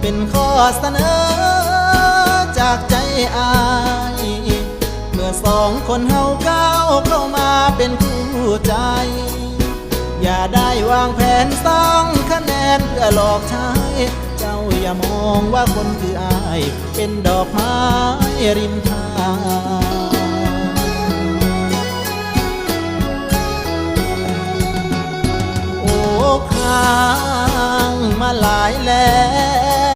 เป็นข้อเสนอจากใจอายเมื่อสองคนเฮาก้าวเข้ามาเป็นคู่ใจอย่าได้วางแผนสร้างคะแนนเพื่อหลอกใช้เจ้าอย่ามองว่าคนคืออายเป็นดอกไม้ริมทางโอ้ค้างมาหลายแล้